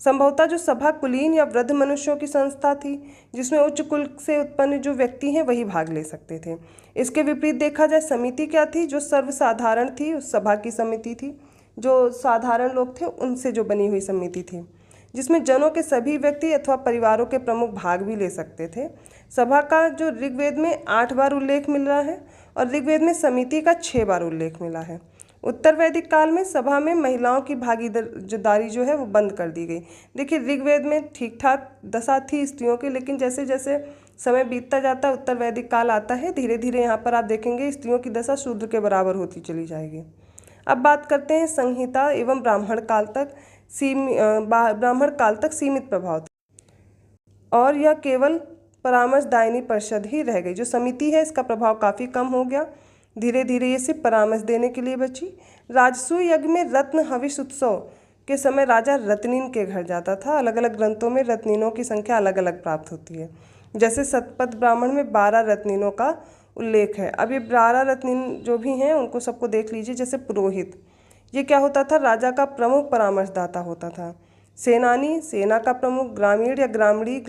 संभवतः जो सभा कुलीन या वृद्ध मनुष्यों की संस्था थी, जिसमें उच्च कुल से उत्पन्न जो व्यक्ति हैं वही भाग ले सकते थे। इसके विपरीत देखा जाए समिति क्या थी? जो सर्वसाधारण थी, उस सभा की समिति थी। जो साधारण लोग थे उनसे जो बनी हुई समिति थी, जिसमें जनों के सभी व्यक्ति अथवा परिवारों के प्रमुख भाग भी ले सकते थे। सभा का जो ऋग्वेद में 8 बार उल्लेख मिल रहा है और ऋग्वेद में समिति का 6 बार उल्लेख मिला है। उत्तर वैदिक काल में सभा में महिलाओं की भागीदारी जो है वो बंद कर दी गई। देखिए ऋग्वेद में ठीक ठाक दशा थी स्त्रियों की, लेकिन जैसे जैसे समय बीतता जाता है, उत्तर वैदिक काल आता है, धीरे धीरे यहाँ पर आप देखेंगे स्त्रियों की दशा शूद्र के बराबर होती चली जाएगी। अब बात करते हैं संहिता एवं ब्राह्मण काल तक सीमित प्रभाव था और यह केवल परामर्शदायिनी परिषद ही रह गई। जो समिति है इसका प्रभाव काफ़ी कम हो गया, धीरे धीरे ये सिर्फ परामर्श देने के लिए बची। राजसूय यज्ञ में रत्न हविष उत्सव के समय राजा रत्नीन के घर जाता था। अलग अलग ग्रंथों में रत्नीनों की संख्या अलग अलग प्राप्त होती है। जैसे शतपथ ब्राह्मण में 12 रत्नीनों का उल्लेख है। अब ये 12 रत्नीन जो भी हैं उनको सबको देख लीजिए। जैसे पुरोहित, ये क्या होता था? राजा का प्रमुख परामर्शदाता होता था। सेनानी, सेना का प्रमुख। ग्रामीण या ग्रामणी,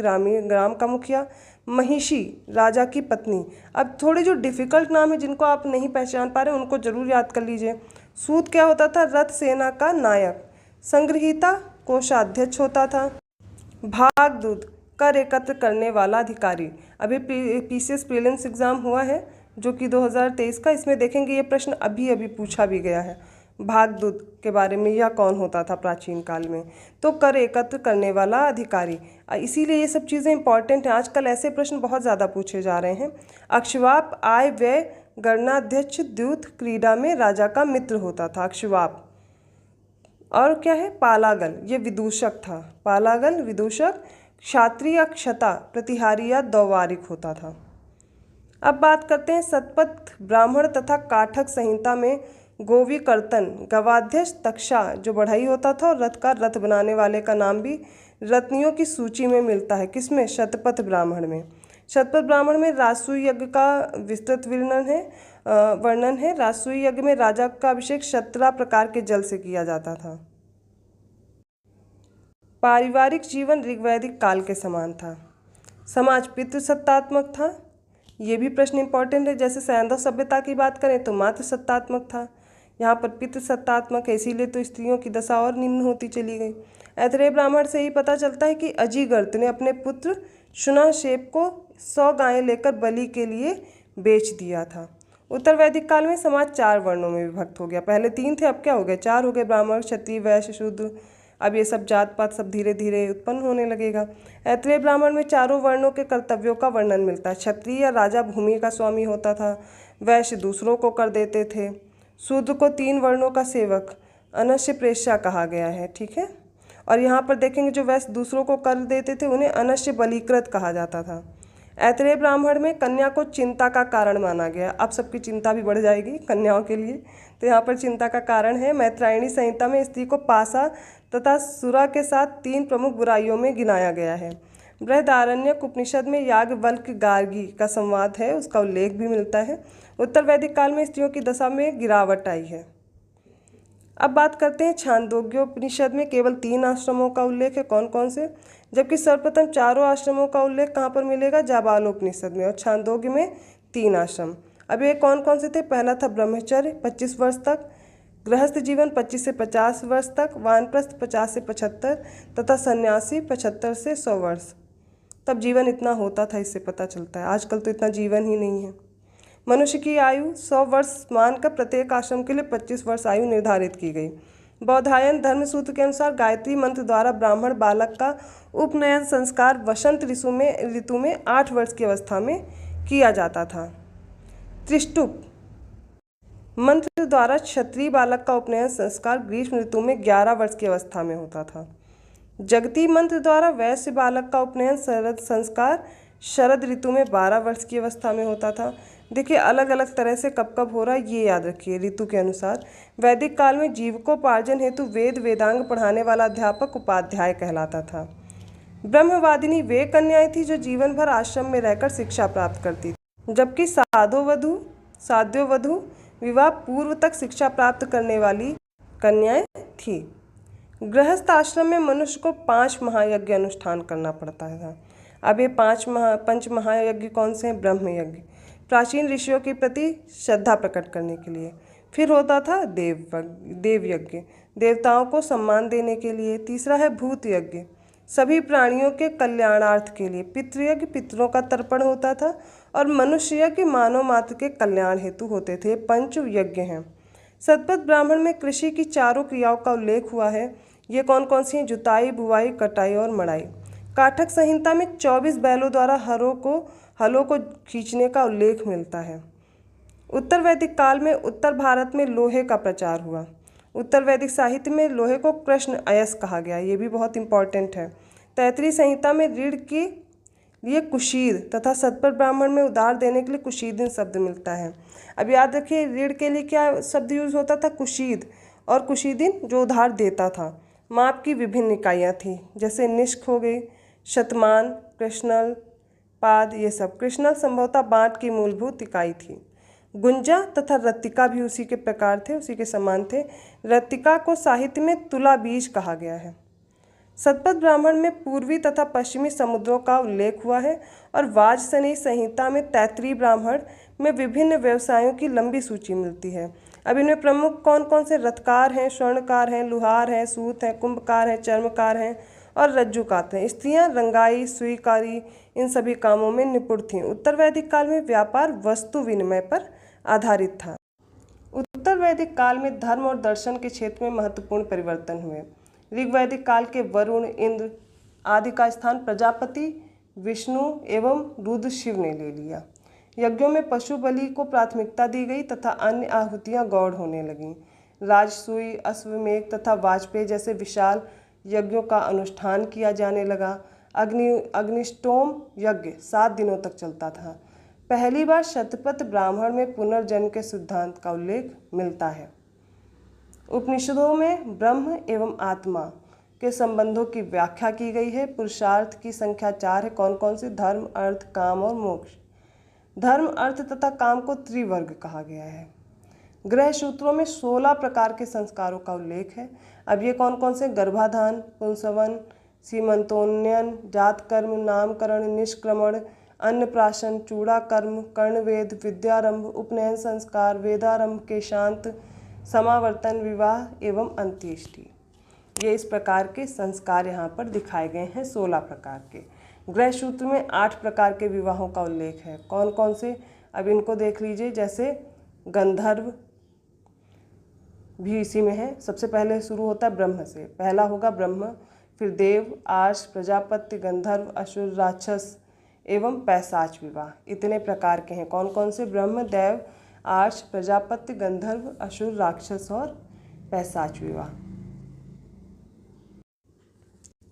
ग्राम का मुखिया। महिषी, राजा की पत्नी। अब थोड़े जो डिफ़िकल्ट नाम है जिनको आप नहीं पहचान पा रहे उनको जरूर याद कर लीजिए। सूत क्या होता था? रथ सेना का नायक। संग्रहीता कोषाध्यक्ष होता था। भागदूत, कर एकत्र करने वाला अधिकारी। अभी पीसीएस प्रीलिम्स एग्ज़ाम हुआ है जो कि 2023 का, इसमें देखेंगे ये प्रश्न अभी पूछा भी गया है। भागदूत के बारे में, यह कौन होता था प्राचीन काल में? तो कर एकत्र करने वाला अधिकारी। इसीलिए ये सब चीज़ें इंपॉर्टेंट हैं। आजकल ऐसे प्रश्न बहुत ज़्यादा पूछे जा रहे हैं। अक्षवाप, आय व्यय गणनाध्यक्ष। द्यूत, क्रीड़ा में राजा का मित्र होता था अक्षवाप। और क्या है? पालागल, ये विदूषक था। पालागल विदूषक। क्षात्रिय, क्षता प्रतिहारी या दौवारिक होता था। अब बात करते हैं शतपथ ब्राह्मण तथा काठक संहिता में गोवी कर्तन, गवाध्यक्ष, तक्षा जो बढ़ई होता था, और रथ का रथ बनाने वाले का नाम भी रत्नियों की सूची में मिलता है। किसमें? शतपथ ब्राह्मण में। शतपथ ब्राह्मण में राजसूय यज्ञ का विस्तृत वर्णन है। राजसूय यज्ञ में राजा का अभिषेक 17 प्रकार के जल से किया जाता था। पारिवारिक जीवन ऋग्वैदिक काल के समान था। समाज पितृसत्तात्मक था। ये भी प्रश्न इंपॉर्टेंट है। जैसे सैंधव सभ्यता की बात करें तो मातृसत्तात्मक था, यहाँ पर पितृसत्तात्मक है, इसीलिए तो स्त्रियों की दशा और निम्न होती चली गई। ऐत्रेय ब्राह्मण से ही पता चलता है कि अजिगर्त ने अपने पुत्र शुनाशेप को 100 गायें लेकर बलि के लिए बेच दिया था। उत्तर वैदिक काल में समाज 4 वर्णों में विभक्त हो गया। पहले 3 थे, अब क्या हो गए? 4 हो गए। ब्राह्मण, क्षत्रिय, वैश्य, शूद्र। अब ये सब जात पात सब धीरे धीरे उत्पन्न होने लगेगा। ऐत्रेय ब्राह्मण में चारों वर्णों के कर्तव्यों का वर्णन मिलता है। क्षत्रिय राजा भूमि का स्वामी होता था, वैश्य दूसरों को कर देते थे, शूद्र को 3 वर्णों का सेवक अनश्य प्रेष्या कहा गया है, ठीक है। और यहाँ पर देखेंगे जो वैश्य दूसरों को कर देते थे उन्हें अनश्य बलीकृत कहा जाता था। ऐत्रेय ब्राह्मण में कन्या को चिंता का कारण माना गया। अब सबकी चिंता भी बढ़ जाएगी कन्याओं के लिए, तो यहाँ पर चिंता का कारण है। मैत्रायणी संहिता में स्त्री को पासा तथा सुरा के साथ 3 प्रमुख बुराइयों में गिनाया गया है। बृहदारण्यक उपनिषद में याज्ञवल्क्य गार्गी का संवाद है, उसका उल्लेख भी मिलता है। उत्तर वैदिक काल में स्त्रियों की दशा में गिरावट आई है। अब बात करते हैं छांदोग्योपनिषद में केवल 3 आश्रमों का उल्लेख है। कौन कौन से? जबकि सर्वप्रथम 4 आश्रमों का उल्लेख कहाँ पर मिलेगा? जाबालोपनिषद में, और छांदोग्य में 3 आश्रम। अब ये कौन कौन से थे? पहला था ब्रह्मचर्य 25 वर्ष तक, गृहस्थ जीवन 25 से 50 वर्ष तक, वानप्रस्थ 50 से 75 तथा सन्यासी 75 से 100 वर्ष। तब जीवन इतना होता था, इससे पता चलता है। आजकल तो इतना जीवन ही नहीं है। मनुष्य की आयु 100 वर्ष मानकर प्रत्येक आश्रम के लिए 25 वर्ष आयु निर्धारित की गई। बौधायन धर्मसूत्र के अनुसार गायत्री मंत्र द्वारा ब्राह्मण बालक का उपनयन संस्कार वसंत ऋतु में 8 वर्ष की अवस्था में किया जाता था। त्रिष्टुप मंत्र द्वारा क्षत्रिय बालक का उपनयन संस्कार ग्रीष्म ऋतु में 11 वर्ष की अवस्था में होता था। जगती मंत्र द्वारा वैश्य बालक का उपनयन संस्कार शरद ऋतु में 12 वर्ष की अवस्था में होता था। देखिए अलग अलग तरह से कब कब हो रहा है ये याद रखिए ऋतु के अनुसार। वैदिक काल में जीविकोपार्जन हेतु वेद वेदांग पढ़ाने वाला अध्यापक उपाध्याय कहलाता था। ब्रह्मवादिनी वे कन्याएं थी जो जीवन भर आश्रम में रहकर शिक्षा प्राप्त करती थी, जबकि साध्यो वधु विवाह पूर्व तक शिक्षा प्राप्त करने वाली कन्याएं थी। गृहस्थ आश्रम में मनुष्य को 5 महायज्ञ अनुष्ठान करना पड़ता था। अब ये 5 पंच महायज्ञ कौन से हैं? ब्रह्म यज्ञ, प्राचीन ऋषियों के प्रति श्रद्धा प्रकट करने के लिए। फिर होता था देव यज्ञ, देवताओं को सम्मान देने के लिए। तीसरा है भूत यज्ञ, सभी प्राणियों के कल्याणार्थ के लिए। पितृयज्ञ, पितरों का तर्पण होता था। और मनुष्य यज्ञ मानव मात्र के कल्याण हेतु होते थे। पंच यज्ञ हैं। सतपथ ब्राह्मण में कृषि की 4 क्रियाओं का उल्लेख हुआ है। ये कौन कौन सी हैं? जुताई, बुवाई, कटाई और मड़ाई। काठक संहिता में 24 बैलों द्वारा हलों को खींचने का उल्लेख मिलता है। उत्तर वैदिक काल में उत्तर भारत में लोहे का प्रचार हुआ। उत्तर वैदिक साहित्य में लोहे को कृष्ण अयस कहा गया, ये भी बहुत इंपॉर्टेंट है। तैत्तिरीय संहिता में ऋण के लिए कुशीद तथा सतपथ ब्राह्मण में उधार देने के लिए कुशीदिन शब्द मिलता है। अब याद रखिए ऋण के लिए क्या शब्द यूज होता था? कुशीद, और कुशीदिन जो उधार देता था। माप की विभिन्न इकाइयाँ थी, जैसे निष्क हो गई, शतमान, कृष्णल, पाद, ये सब। कृष्णल संभवतः बाँट की मूलभूत इकाई थी। गुंजा तथा रत्तिका भी उसी के प्रकार थे, उसी के समान थे। रत्तिका को साहित्य में तुला बीज कहा गया है। सतपथ ब्राह्मण में पूर्वी तथा पश्चिमी समुद्रों का उल्लेख हुआ है। और वाजसनेयी संहिता में तैत्तिरीय ब्राह्मण में विभिन्न व्यवसायों की लंबी सूची मिलती है। अब इनमें प्रमुख कौन कौन से? रत्कार हैं, स्वर्णकार हैं, लुहार हैं, सूत हैं, कुंभकार हैं, चर्मकार हैं और रज्जुकार हैं। स्त्रियां रंगाई, सुईकारी, इन सभी कामों में निपुण थीं। उत्तर वैदिक काल में व्यापार वस्तु विनिमय पर आधारित था। उत्तर वैदिक काल में धर्म और दर्शन के क्षेत्र में महत्वपूर्ण परिवर्तन हुए। ऋग्वैदिक काल के वरुण, इंद्र आदि का स्थान प्रजापति, विष्णु एवं रुद्र शिव ने ले लिया। यज्ञों में पशु बलि को प्राथमिकता दी गई तथा अन्य आहुतियां गौड़ होने लगीं। राजसूय, अश्वमेध तथा वाजपेय जैसे विशाल यज्ञों का अनुष्ठान किया जाने लगा। अग्निष्टोम यज्ञ 7 दिनों तक चलता था। पहली बार शतपथ ब्राह्मण में पुनर्जन्म के सिद्धांत का उल्लेख मिलता है। उपनिषदों में ब्रह्म एवं आत्मा के संबंधों की व्याख्या की गई है। पुरुषार्थ की संख्या 4 है। कौन कौन से? धर्म, अर्थ, काम और मोक्ष। धर्म, अर्थ तथा काम को त्रिवर्ग कहा गया है। ग्रह सूत्रों में 16 प्रकार के संस्कारों का उल्लेख है। अब ये कौन कौन से? गर्भाधान, पुंसवन, सीमंतोन्नयन, जातकर्म, नामकरण, निष्क्रमण, अन्नप्राशन, चूड़ाकर्म, कर्णवेद, विद्यारंभ, उपनयन संस्कार, वेदारंभ, केशांत, समावर्तन, विवाह एवं अंत्येष्टि। ये इस प्रकार के संस्कार यहाँ पर दिखाए गए हैं, 16 प्रकार के। ग्रह सूत्र में 8 प्रकार के विवाहों का उल्लेख है। कौन कौन से? अब इनको देख लीजिए, जैसे गंधर्व, भी इसी में है। सबसे पहले शुरू होता है ब्रह्म से, पहला होगा ब्रह्म, फिर देव, आर्ष, प्रजापति, गंधर्व, असुर, राक्षस एवं पैशाच विवाह। इतने प्रकार के हैं। कौन कौन से? ब्रह्म, देव, आर्ष, प्रजापति, गंधर्व, असुर, राक्षस और पैशाच विवाह।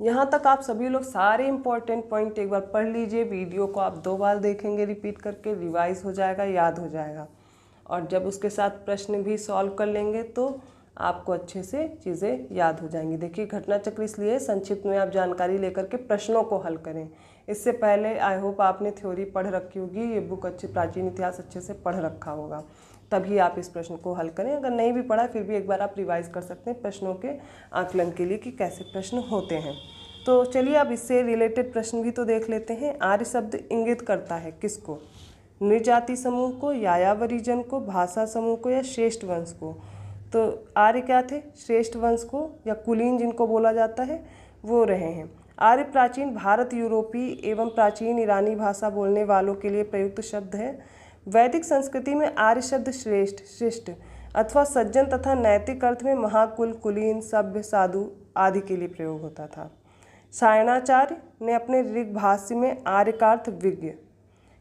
यहाँ तक आप सभी लोग सारे इंपॉर्टेंट पॉइंट एक बार पढ़ लीजिए। वीडियो को आप 2 बार देखेंगे रिपीट करके, रिवाइज हो जाएगा, याद हो जाएगा। और जब उसके साथ प्रश्न भी सॉल्व कर लेंगे तो आपको अच्छे से चीज़ें याद हो जाएंगी। देखिए, घटना चक्र इसलिए संक्षिप्त में आप जानकारी लेकर के प्रश्नों को हल करें। इससे पहले आई होप आपने थ्योरी पढ़ रखी होगी, ये बुक अच्छे प्राचीन इतिहास अच्छे से पढ़ रखा होगा, तभी आप इस प्रश्न को हल करें। अगर नहीं भी पढ़ा फिर भी एक बार आप रिवाइज कर सकते हैं प्रश्नों के आकलन के लिए कि कैसे प्रश्न होते हैं। तो चलिए अब इससे रिलेटेड प्रश्न भी तो देख लेते हैं। आर्य शब्द इंगित करता है किसको? नृजाति समूह को, यायावरी जन को, भाषा समूह को या श्रेष्ठ वंश को? तो आर्य क्या थे? श्रेष्ठ वंश को या कुलीन जिनको बोला जाता है वो रहे हैं। आर्य प्राचीन भारत यूरोपीय एवं प्राचीन ईरानी भाषा बोलने वालों के लिए प्रयुक्त शब्द है। वैदिक संस्कृति में आर्य शब्द श्रेष्ठ, शिष्ट अथवा सज्जन तथा नैतिक अर्थ में महाकुल, कुलीन, सभ्य, साधु आदि के लिए प्रयोग होता था। सायणाचार्य ने अपने ऋग भाष्य में आर्य का अर्थ विज्ञ,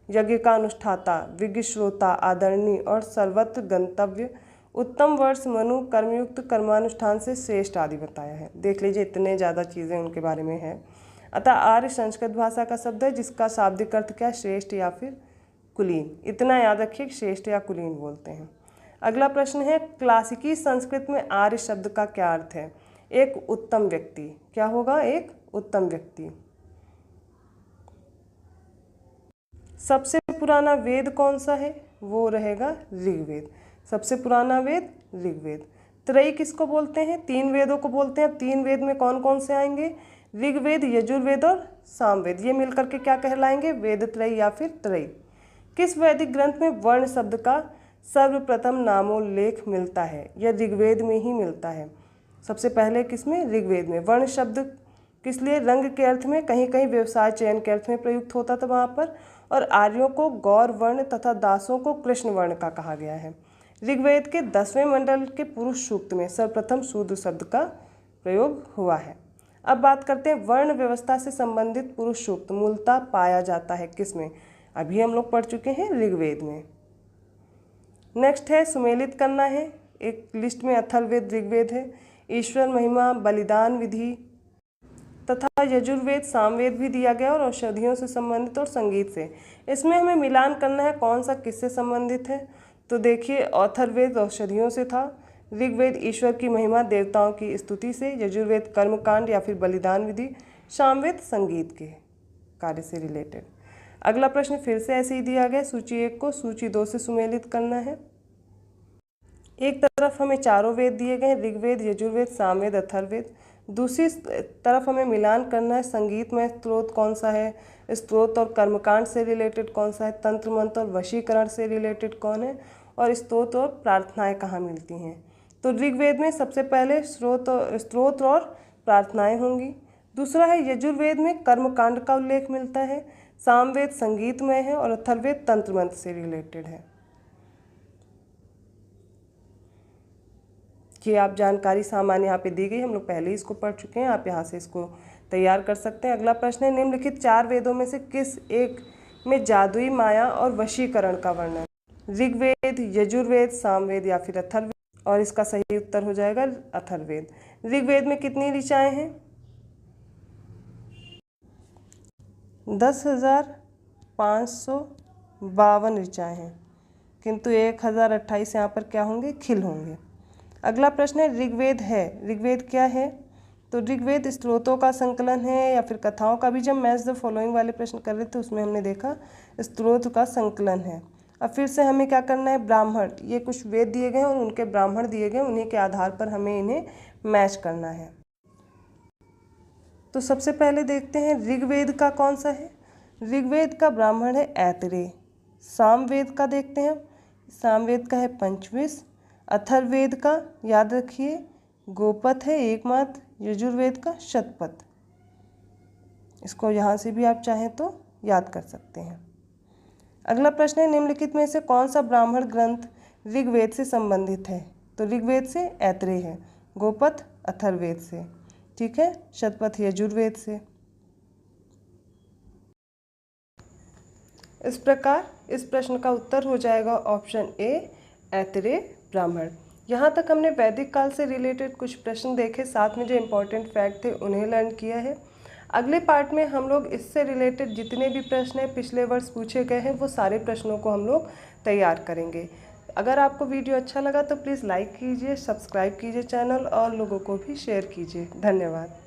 यज्ञ का अनुष्ठाता, विज्ञ श्रोता, आदरणीय और सर्वत्र गंतव्य, उत्तम वर्ष, मनु, कर्मयुक्त, कर्मानुष्ठान से श्रेष्ठ आदि बताया है। देख लीजिए, इतने ज़्यादा चीज़ें उनके बारे में है। अतः आर्य संस्कृत भाषा का शब्द है जिसका शाब्दिक अर्थ क्या? श्रेष्ठ या फिर कुलीन। इतना याद रखिए, श्रेष्ठ या कुलीन बोलते हैं। अगला प्रश्न है, क्लासिकी संस्कृत में आर्य शब्द का क्या अर्थ है? एक उत्तम व्यक्ति। क्या होगा? एक उत्तम व्यक्ति। सबसे पुराना वेद कौन सा है? वो रहेगा ऋग्वेद। सबसे पुराना वेद ऋग्वेद। त्रयी किसको बोलते हैं? 3 वेदों को बोलते हैं। 3 वेद में कौन कौन से आएंगे? ऋग्वेद, यजुर्वेद और सामवेद। ये मिलकर के क्या कहलाएंगे? वेद त्रयी या फिर त्रयी। किस वैदिक ग्रंथ में वर्ण शब्द का सर्वप्रथम नामोल्लेख मिलता है? यह ऋग्वेद में ही मिलता है। सबसे पहले किसमें? ऋग्वेद में। वर्ण शब्द किस लिए? रंग के अर्थ में, कहीं कहीं व्यवसाय चयन के अर्थ में प्रयुक्त होता था वहाँ पर। और आर्यों को गौर वर्ण तथा दासों को कृष्ण वर्ण का कहा गया है। ऋग्वेद के 10वें मंडल के पुरुष सूक्त में सर्वप्रथम शूद्र शब्द का प्रयोग हुआ है। अब बात करते हैं वर्ण व्यवस्था से संबंधित पुरुष सूक्त मूलतः पाया जाता है किसमें? अभी हम लोग पढ़ चुके हैं ऋग्वेद में। नेक्स्ट है सुमेलित करना है। एक लिस्ट में अथर्ववेद, ऋग्वेद है, ईश्वर महिमा, बलिदान विधि तथा यजुर्वेद, सामवेद भी दिया गया और औषधियों से संबंधित और संगीत से। इसमें हमें मिलान करना है कौन सा किससे संबंधित है। तो देखिए, अथर्ववेद औषधियों से था, ऋग्वेद ईश्वर की महिमा, देवताओं की स्तुति से, यजुर्वेद कर्मकांड या फिर बलिदान विधि, सामवेद संगीत के कार्य से रिलेटेड। अगला प्रश्न फिर से ऐसे ही दिया गया, सूची 1 को सूची 2 से सुमेलित करना है। एक तरफ हमें चारों वेद दिए गए हैं, ऋग्वेद, यजुर्वेद, सामवेद, अथर्ववेद। दूसरी तरफ हमें मिलान करना है, संगीत में स्त्रोत कौन सा है, स्त्रोत और कर्मकांड से रिलेटेड कौन सा है, तंत्र मंत्र और वशीकरण से रिलेटेड कौन है, और स्त्रोत और प्रार्थनाएं कहाँ मिलती हैं। तो ऋग्वेद में सबसे पहले स्त्रोत और प्रार्थनाएं होंगी। दूसरा है यजुर्वेद में कर्मकांड का उल्लेख मिलता है, सामवेद संगीतमय है और अथर्ववेद तंत्र मंत्र से रिलेटेड है। ये आप जानकारी सामान्य यहाँ पे दी गई, हम लोग पहले ही इसको पढ़ चुके हैं, आप यहाँ से इसको तैयार कर सकते हैं। अगला प्रश्न है, निम्नलिखित 4 वेदों में से किस एक में जादुई माया और वशीकरण का वर्णन? ऋग्वेद, यजुर्वेद, सामवेद या फिर अथर्ववेद? और इसका सही उत्तर हो जाएगा अथर्ववेद। ऋग्वेद में कितनी ऋचाएँ हैं? 10,552 ऋचाएँ हैं, किंतु 1028 यहाँ पर क्या होंगे? खिल होंगे। अगला प्रश्न है, ऋग्वेद है, ऋग्वेद क्या है? तो ऋग्वेद स्त्रोतों का संकलन है या फिर कथाओं का? भी जब मैच द फॉलोइंग वाले प्रश्न कर रहे थे उसमें हमने देखा स्त्रोत का संकलन है। अब फिर से हमें क्या करना है? ब्राह्मण, ये कुछ वेद दिए गए हैं और उनके ब्राह्मण दिए गए, उन्हीं के आधार पर हमें इन्हें मैच करना है। तो सबसे पहले देखते हैं ऋग्वेद का कौन सा है। ऋग्वेद का ब्राह्मण है ऐतरेय। सामवेद का देखते हैं, सामवेद का है पंचविश। अथर्ववेद का याद रखिए गोपथ है एकमात्र। यजुर्वेद का शतपथ। इसको यहाँ से भी आप चाहें तो याद कर सकते हैं। अगला प्रश्न है, निम्नलिखित में से कौन सा ब्राह्मण ग्रंथ ऋग्वेद से संबंधित है? तो ऋग्वेद से ऐतरेय है, गोपथ अथर्ववेद से, ठीक है, शतपथ यजुर्वेद से। इस प्रकार इस प्रश्न का उत्तर हो जाएगा ऑप्शन ए, ऐतरेय ब्राह्मण। यहाँ तक हमने वैदिक काल से रिलेटेड कुछ प्रश्न देखे, साथ में जो इम्पोर्टेंट फैक्ट थे उन्हें लर्न किया है। अगले पार्ट में हम लोग इससे रिलेटेड जितने भी प्रश्न हैं पिछले वर्ष पूछे गए हैं वो सारे प्रश्नों को हम लोग तैयार करेंगे। अगर आपको वीडियो अच्छा लगा तो प्लीज़ लाइक कीजिए, सब्सक्राइब कीजिए चैनल और लोगों को भी शेयर कीजिए। धन्यवाद।